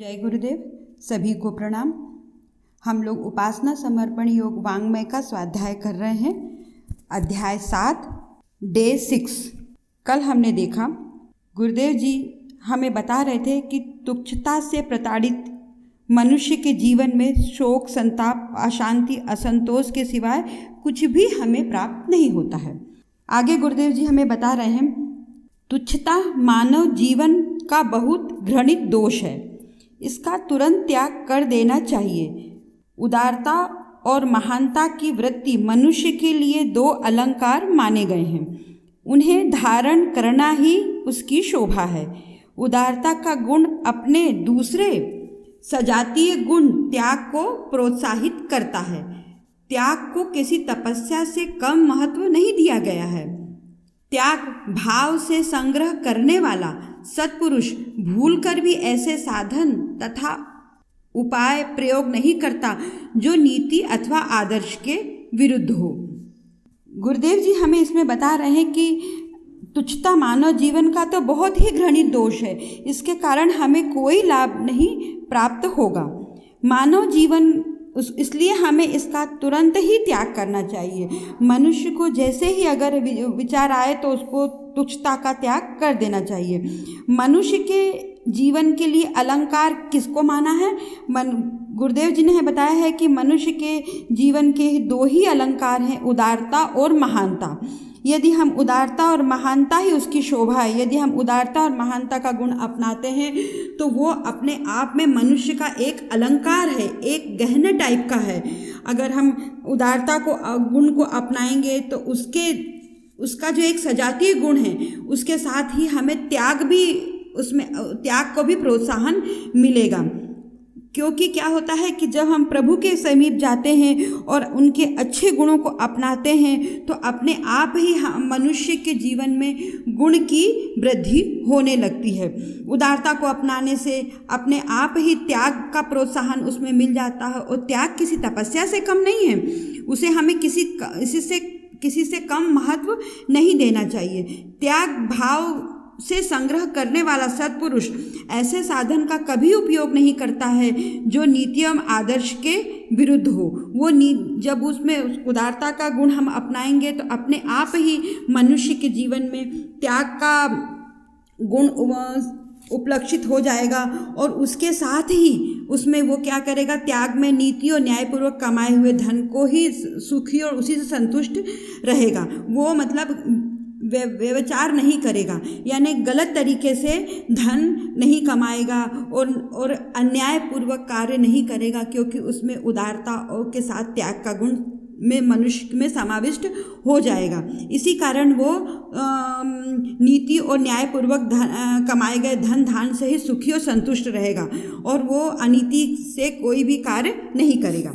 जय गुरुदेव। सभी को प्रणाम। हम लोग उपासना समर्पण योग वांग्मय का स्वाध्याय कर रहे हैं। अध्याय 7 डे 6। कल हमने देखा गुरुदेव जी हमें बता रहे थे कि तुच्छता से प्रताड़ित मनुष्य के जीवन में शोक, संताप, अशांति, असंतोष के सिवाय कुछ भी हमें प्राप्त नहीं होता है। आगे गुरुदेव जी हमें बता रहे हैं, तुच्छता मानव जीवन का बहुत घृणित दोष है, इसका तुरंत त्याग कर देना चाहिए। उदारता और महानता की वृत्ति मनुष्य के लिए दो अलंकार माने गए हैं, उन्हें धारण करना ही उसकी शोभा है। उदारता का गुण अपने दूसरे सजातीय गुण त्याग को प्रोत्साहित करता है। त्याग को किसी तपस्या से कम महत्व नहीं दिया गया है। त्याग भाव से संग्रह करने वाला सत्पुरुष भूलकर भी ऐसे साधन तथा उपाय प्रयोग नहीं करता जो नीति अथवा आदर्श के विरुद्ध हो। गुरुदेव जी हमें इसमें बता रहे हैं कि तुच्छता मानव जीवन का तो बहुत ही घृणित दोष है, इसके कारण हमें कोई लाभ नहीं प्राप्त होगा। मानव जीवन इसलिए हमें इसका तुरंत ही त्याग करना चाहिए। मनुष्य को जैसे ही अगर विचार आए तो उसको तुच्छता का त्याग कर देना चाहिए। मनुष्य के जीवन के लिए अलंकार किसको माना है? गुरुदेव जी ने बताया है कि मनुष्य के जीवन के दो ही अलंकार हैं, उदारता और महानता। यदि हम उदारता और महानता ही उसकी शोभा है, यदि हम उदारता और महानता का गुण अपनाते हैं तो वो अपने आप में मनुष्य का एक अलंकार है, एक गहना टाइप का है। अगर हम उदारता को गुण को अपनाएंगे तो उसका जो एक सजातीय गुण है उसके साथ ही हमें त्याग को भी प्रोत्साहन मिलेगा। क्योंकि क्या होता है कि जब हम प्रभु के समीप जाते हैं और उनके अच्छे गुणों को अपनाते हैं तो अपने आप ही मनुष्य के जीवन में गुण की वृद्धि होने लगती है। उदारता को अपनाने से अपने आप ही त्याग का प्रोत्साहन उसमें मिल जाता है। और त्याग किसी तपस्या से कम नहीं है, उसे हमें किसी से कम महत्व नहीं देना चाहिए। त्याग भाव से संग्रह करने वाला सत्पुरुष ऐसे साधन का कभी उपयोग नहीं करता है जो नीति एवं आदर्श के विरुद्ध हो। वो जब उसमें उदारता का गुण हम अपनाएंगे तो अपने आप ही मनुष्य के जीवन में त्याग का गुण उपलक्षित हो जाएगा और उसके साथ ही उसमें वो क्या करेगा, त्याग में नीति और न्यायपूर्वक कमाए हुए धन को ही सुखी और उसी से संतुष्ट रहेगा। वो मतलब व्यभिचार नहीं करेगा, यानी गलत तरीके से धन नहीं कमाएगा और अन्यायपूर्वक कार्य नहीं करेगा, क्योंकि उसमें उदारता और के साथ त्याग का गुण में मनुष्य में समाविष्ट हो जाएगा। इसी कारण वो नीति और न्यायपूर्वक कमाए गए धन धान से ही सुखी और संतुष्ट रहेगा और वो अनीति से कोई भी कार्य नहीं करेगा।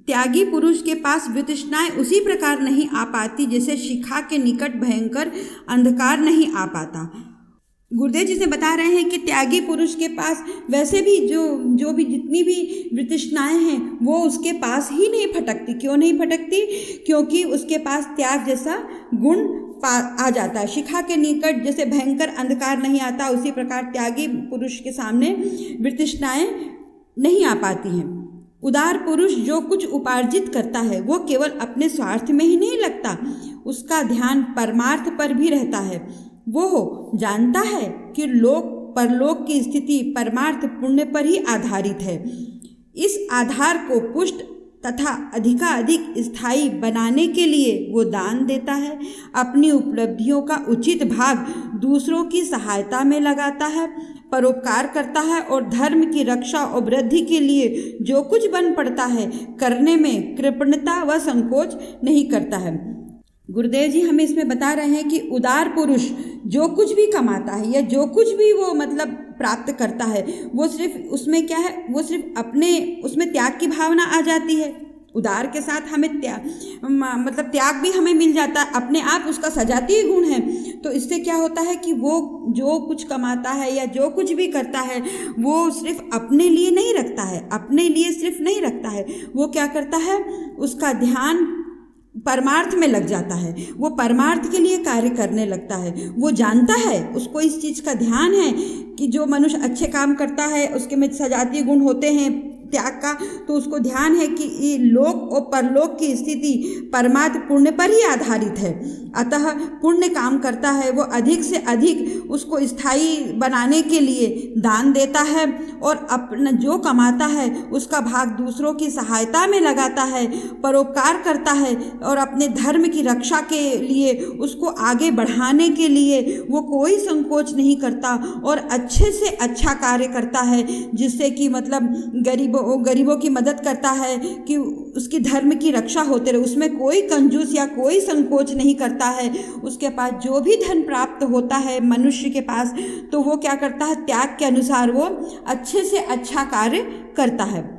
त्यागी पुरुष के पास वितृष्णाएं उसी प्रकार नहीं आ पाती जैसे शिखा के निकट भयंकर अंधकार नहीं आ पाता। गुरुदेव जी से बता रहे हैं कि त्यागी पुरुष के पास वैसे भी जो भी जितनी भी वितृष्णाएं हैं वो उसके पास ही नहीं फटकती। क्यों नहीं फटकती? क्योंकि उसके पास त्याग जैसा गुण आ जाता है। शिखा के निकट जैसे भयंकर अंधकार नहीं आता, उसी प्रकार त्यागी पुरुष के सामने वितृष्णाएं नहीं आ पाती हैं। उदार पुरुष जो कुछ उपार्जित करता है वो केवल अपने स्वार्थ में ही नहीं लगता, उसका ध्यान परमार्थ पर भी रहता है। वो जानता है कि परलोक की स्थिति परमार्थ पुण्य पर ही आधारित है। इस आधार को पुष्ट तथा अधिकाधिक स्थायी बनाने के लिए वो दान देता है, अपनी उपलब्धियों का उचित भाग दूसरों की सहायता में लगाता है, परोपकार करता है और धर्म की रक्षा और वृद्धि के लिए जो कुछ बन पड़ता है करने में कृपणता व संकोच नहीं करता है। गुरुदेव जी हमें इसमें बता रहे हैं कि उदार पुरुष जो कुछ भी कमाता है या जो कुछ भी वो मतलब प्राप्त करता है वो सिर्फ उसमें क्या है, वो सिर्फ अपने उसमें त्याग की भावना आ जाती है। उदार के साथ हमें त्याग भी हमें मिल जाता है, अपने आप उसका सजातीय गुण है। तो इससे क्या होता है कि वो जो कुछ कमाता है या जो कुछ भी करता है वो सिर्फ अपने लिए नहीं रखता है, अपने लिए सिर्फ नहीं रखता है, वो क्या करता है, उसका ध्यान परमार्थ में लग जाता है, वो परमार्थ के लिए कार्य करने लगता है। वो जानता है, उसको इस चीज़ का ध्यान है कि जो मनुष्य अच्छे काम करता है उसके में सजातीय गुण होते हैं त्याग का, तो उसको ध्यान है कि ये लोक और परलोक की स्थिति परमार्थ पुण्य पर ही आधारित है। अतः पुण्य काम करता है, वो अधिक से अधिक उसको स्थायी बनाने के लिए दान देता है और अपना जो कमाता है उसका भाग दूसरों की सहायता में लगाता है, परोपकार करता है और अपने धर्म की रक्षा के लिए उसको आगे बढ़ाने के लिए वो कोई संकोच नहीं करता और अच्छे से अच्छा कार्य करता है, जिससे कि मतलब गरीबों की मदद करता है कि उसकी धर्म की रक्षा होते रहे। उसमें कोई कंजूस या कोई संकोच नहीं करता है। उसके पास जो भी धन प्राप्त होता है मनुष्य के पास, तो वो क्या करता है, त्याग के अनुसार वो अच्छे से अच्छा कार्य करता है।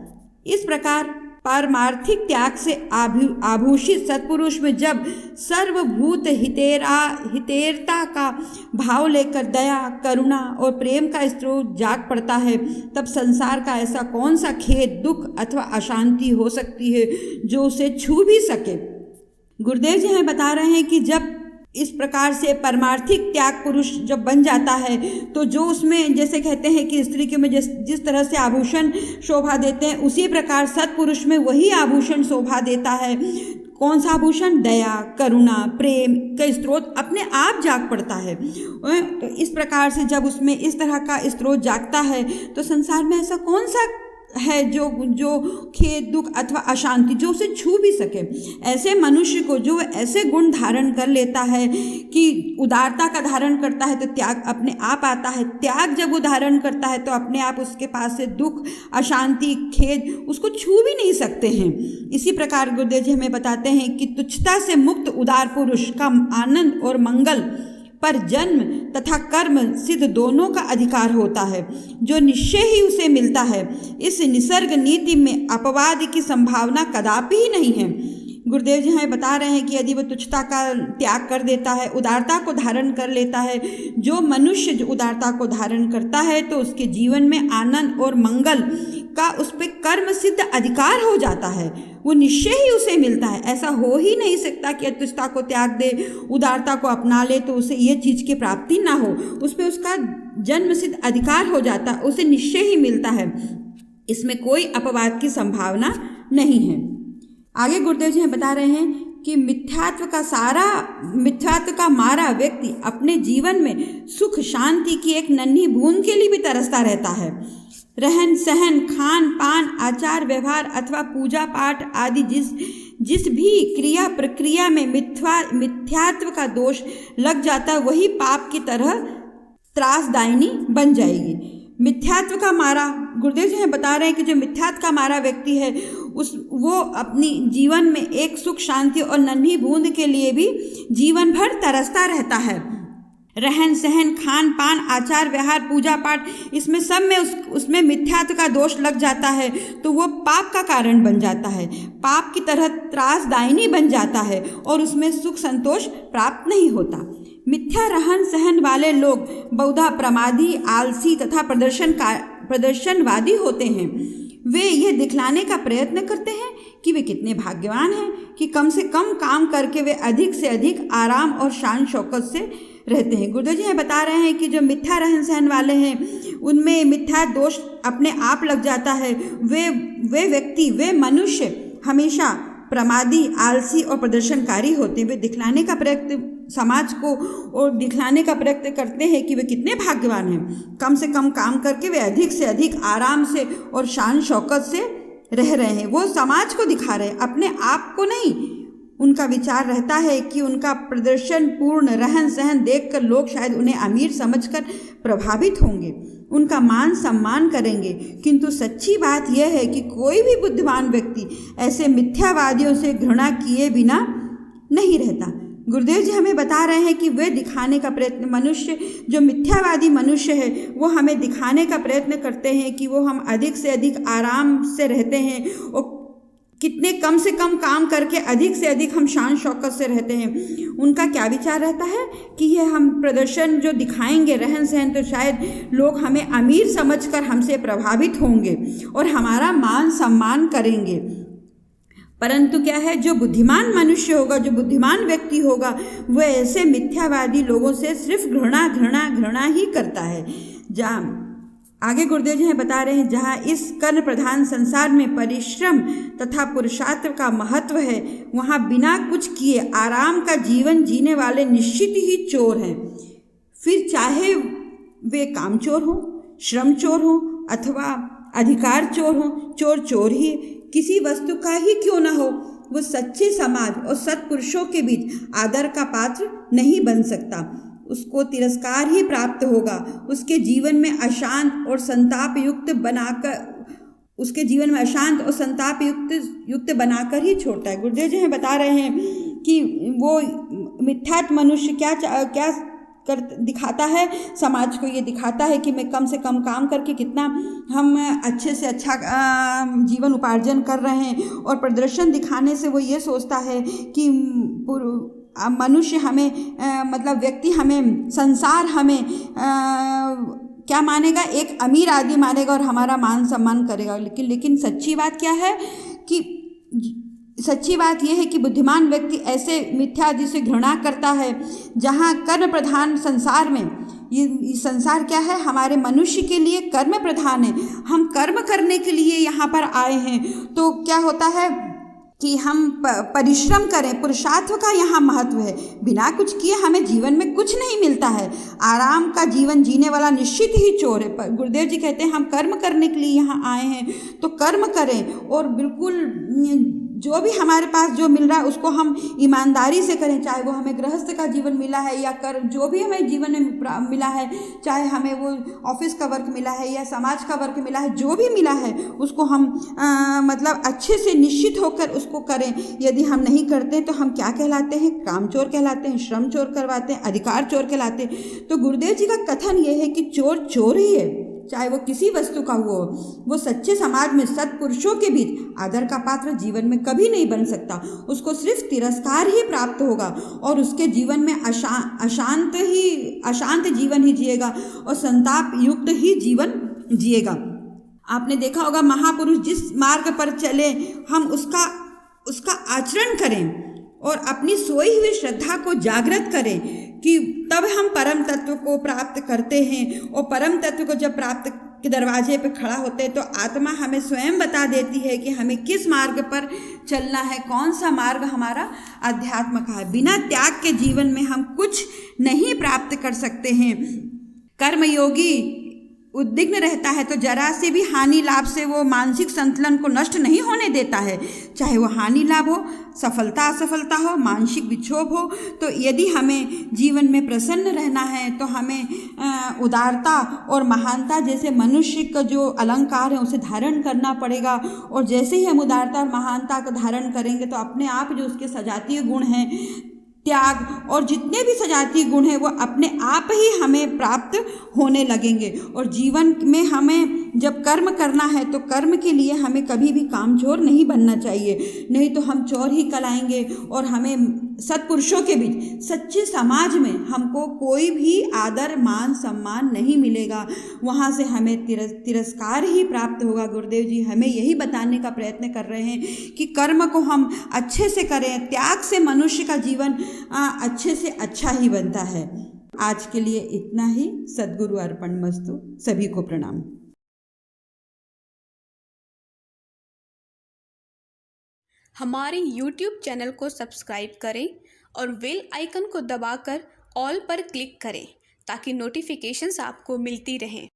इस प्रकार पारमार्थिक त्याग से आभूषित सत्पुरुष में जब सर्वभूत हितेरता का भाव लेकर दया, करुणा और प्रेम का स्रोत जाग पड़ता है, तब संसार का ऐसा कौन सा खेद, दुख अथवा अशांति हो सकती है जो उसे छू भी सके। गुरुदेव जी हमें बता रहे हैं कि जब इस प्रकार से परमार्थिक त्याग पुरुष जब बन जाता है, तो जो उसमें जैसे कहते हैं कि स्त्री के में जिस तरह से आभूषण शोभा देते हैं, उसी प्रकार सत्पुरुष में वही आभूषण शोभा देता है। कौन सा आभूषण? दया, करुणा, प्रेम का स्रोत अपने आप जाग पड़ता है। तो इस प्रकार से जब उसमें इस तरह का स्रोत जागता है, तो संसार में ऐसा कौन सा है जो खेद, दुख अथवा अशांति जो उसे छू भी सके। ऐसे मनुष्य को जो ऐसे गुण धारण कर लेता है कि उदारता का धारण करता है, तो त्याग अपने आप आता है। त्याग जब वो धारण करता है तो अपने आप उसके पास से दुख, अशांति, खेद उसको छू भी नहीं सकते हैं। इसी प्रकार गुरुदेव जी हमें बताते हैं कि तुच्छता से मुक्त उदार पुरुष का आनंद और मंगल पर जन्म तथा कर्म सिद्ध दोनों का अधिकार होता है, जो निश्चय ही उसे मिलता है। इस निसर्ग नीति में अपवाद की संभावना कदापि ही नहीं है। गुरुदेव जी हमें बता रहे हैं कि यदि वो तुच्छता का त्याग कर देता है, उदारता को धारण कर लेता है, जो मनुष्य जो उदारता को धारण करता है, तो उसके जीवन में आनंद और मंगल का उस पर कर्म सिद्ध अधिकार हो जाता है, वो निश्चय ही उसे मिलता है। ऐसा हो ही नहीं सकता कि तुच्छता को त्याग दे, उदारता को अपना ले तो उसे ये चीज़ की प्राप्ति ना हो। उस पर उसका जन्म सिद्ध अधिकार हो जाता है, उसे निश्चय ही मिलता है। इसमें कोई अपवाद की संभावना नहीं है। आगे गुरुदेव जी बता रहे हैं कि मिथ्यात्व का मारा व्यक्ति अपने जीवन में सुख शांति की एक नन्ही बूंद के लिए भी तरसता रहता है। रहन सहन, खान पान, आचार व्यवहार अथवा पूजा पाठ आदि जिस भी क्रिया प्रक्रिया में मिथ्यात्व का दोष लग जाता है, वही पाप की तरह त्रासदायिनी बन जाएगी। मिथ्यात्व का मारा, गुरुदेव जी हमें बता रहे हैं कि जो मिथ्यात्व का मारा व्यक्ति है वो अपनी जीवन में एक सुख शांति और नन्ही बूंद के लिए भी जीवन भर तरसता रहता है। रहन सहन, खान पान, आचार व्यवहार, पूजा पाठ, इसमें सब में उसमें मिथ्यात्व का दोष लग जाता है, तो वो पाप का कारण बन जाता है, पाप की तरह त्रासदायिनी बन जाता है और उसमें सुख संतोष प्राप्त नहीं होता। मिथ्या रहन सहन वाले लोग बहुधा प्रमादी, आलसी तथा प्रदर्शनवादी होते हैं। वे ये दिखलाने का प्रयत्न करते हैं कि वे कितने भाग्यवान हैं कि कम से कम काम करके वे अधिक से अधिक आराम और शान शौकत से रहते हैं। गुरुदेव जी बता रहे हैं कि जो मिथ्या रहन सहन वाले हैं उनमें मिथ्या दोष अपने आप लग जाता है। वे मनुष्य हमेशा प्रमादी, आलसी और प्रदर्शनकारी होते हैं। वे दिखलाने का प्रयत्न समाज को और दिखलाने का प्रयत्न करते हैं कि वे कितने भाग्यवान हैं, कम से कम काम करके वे अधिक से अधिक आराम से और शान शौकत से रह रहे हैं। वो समाज को दिखा रहे हैं, अपने आप को नहीं। उनका विचार रहता है कि उनका प्रदर्शन पूर्ण रहन सहन देखकर लोग शायद उन्हें अमीर समझकर प्रभावित होंगे, उनका मान सम्मान करेंगे। किंतु सच्ची बात यह है कि कोई भी बुद्धिमान व्यक्ति ऐसे मिथ्यावादियों से घृणा किए बिना नहीं रहता। गुरुदेव जी हमें बता रहे हैं कि वे दिखाने का प्रयत्न, मनुष्य जो मिथ्यावादी मनुष्य है वो हमें दिखाने का प्रयत्न करते हैं कि वो हम अधिक से अधिक आराम से रहते हैं और कितने कम से कम काम करके अधिक से अधिक हम शान शौकत से रहते हैं। उनका क्या विचार रहता है कि ये हम प्रदर्शन जो दिखाएंगे रहन सहन, तो शायद लोग हमें अमीर समझकर हमसे प्रभावित होंगे और हमारा मान सम्मान करेंगे। परंतु क्या है, जो बुद्धिमान मनुष्य होगा, जो बुद्धिमान व्यक्ति होगा, वह ऐसे मिथ्यावादी लोगों से सिर्फ घृणा घृणा घृणा ही करता है। जहाँ आगे गुरुदेव जी बता रहे हैं, जहाँ इस कर्म प्रधान संसार में परिश्रम तथा पुरुषार्थ का महत्व है, वहाँ बिना कुछ किए आराम का जीवन जीने वाले निश्चित ही चोर हैं। फिर चाहे वे कामचोर हों, श्रम चोर हों अथवा अधिकार चोर हों, चोर चोर ही किसी वस्तु का ही क्यों न हो, वो सच्चे समाज और सत्पुरुषों के बीच आदर का पात्र नहीं बन सकता। उसको तिरस्कार ही प्राप्त होगा। उसके जीवन में अशांत और संताप युक्त बनाकर ही छोड़ता है। गुरुदेव जी बता रहे हैं कि वो मिथ्यात्व मनुष्य क्या दिखाता है, समाज को ये दिखाता है कि मैं कम से कम काम करके कितना हम अच्छे से अच्छा जीवन उपार्जन कर रहे हैं, और प्रदर्शन दिखाने से वो ये सोचता है कि मनुष्य हमें मतलब व्यक्ति हमें, संसार हमें क्या मानेगा, एक अमीर आदमी मानेगा और हमारा मान सम्मान करेगा। लेकिन सच्ची बात क्या है कि सच्ची बात यह है कि बुद्धिमान व्यक्ति ऐसे मिथ्यादि से घृणा करता है। जहाँ कर्म प्रधान संसार में, ये संसार क्या है, हमारे मनुष्य के लिए कर्म प्रधान है। हम कर्म करने के लिए यहाँ पर आए हैं, तो क्या होता है कि हम परिश्रम करें, पुरुषार्थ का यहाँ महत्व है। बिना कुछ किए हमें जीवन में कुछ नहीं मिलता है। आराम का जीवन जीने वाला निश्चित ही चोर है। गुरुदेव जी कहते हैं हम कर्म करने के लिए यहाँ आए हैं, तो कर्म करें और बिल्कुल जो भी हमारे पास जो मिल रहा है उसको हम ईमानदारी से करें। चाहे वो हमें गृहस्थ का जीवन मिला है या जो भी हमें जीवन में मिला है, चाहे हमें वो ऑफिस का वर्क मिला है या समाज का वर्क मिला है, जो भी मिला है उसको हम मतलब अच्छे से निश्चित होकर उसको करें। यदि हम नहीं करते तो हम क्या कहलाते हैं, कामचोर कहलाते हैं, श्रम चोर करवाते हैं, अधिकार चोर कहलाते हैं। तो गुरुदेव जी का कथन ये है कि चोर चोर ही है, चाहे वो किसी वस्तु का हो। वो सच्चे समाज में सत्पुरुषों के बीच आदर का पात्र जीवन में कभी नहीं बन सकता। उसको सिर्फ तिरस्कार ही प्राप्त होगा और उसके जीवन में अशांत जीवन ही जिएगा और संताप युक्त ही जीवन जिएगा। आपने देखा होगा, महापुरुष जिस मार्ग पर चले हम उसका आचरण करें और अपनी सोई हुई श्रद्धा को जागृत करें कि तब हम परम तत्व को प्राप्त करते हैं। और परम तत्व को जब प्राप्त के दरवाजे पे खड़ा होते हैं तो आत्मा हमें स्वयं बता देती है कि हमें किस मार्ग पर चलना है, कौन सा मार्ग हमारा अध्यात्म का है। बिना त्याग के जीवन में हम कुछ नहीं प्राप्त कर सकते हैं। कर्मयोगी उद्विग्न रहता है तो जरा से भी हानि लाभ से वो मानसिक संतुलन को नष्ट नहीं होने देता है। चाहे वो हानि लाभ हो, सफलता असफलता हो, मानसिक विक्षोभ हो। तो यदि हमें जीवन में प्रसन्न रहना है तो हमें उदारता और महानता जैसे मनुष्य का जो अलंकार है उसे धारण करना पड़ेगा। और जैसे ही हम उदारता और महानता को धारण करेंगे तो अपने आप जो उसके सजातीय गुण हैं, त्याग और जितने भी सजातीय गुण हैं, वो अपने आप ही हमें प्राप्त होने लगेंगे। और जीवन में हमें जब कर्म करना है तो कर्म के लिए हमें कभी भी कामचोर नहीं बनना चाहिए, नहीं तो हम चोर ही कहलाएंगे। और हमें सत्पुरुषों के बीच, सच्चे समाज में हमको कोई भी आदर मान सम्मान नहीं मिलेगा। वहाँ से हमें तिरस्कार ही प्राप्त होगा। गुरुदेव जी हमें यही बताने का प्रयत्न कर रहे हैं कि कर्म को हम अच्छे से करें। त्याग से मनुष्य का जीवन अच्छे से अच्छा ही बनता है। आज के लिए इतना ही। सद्गुरु अर्पण मस्तु। सभी को प्रणाम। हमारे YouTube चैनल को सब्सक्राइब करें और बेल आइकन को दबाकर ऑल पर क्लिक करें ताकि नोटिफिकेशंस आपको मिलती रहें।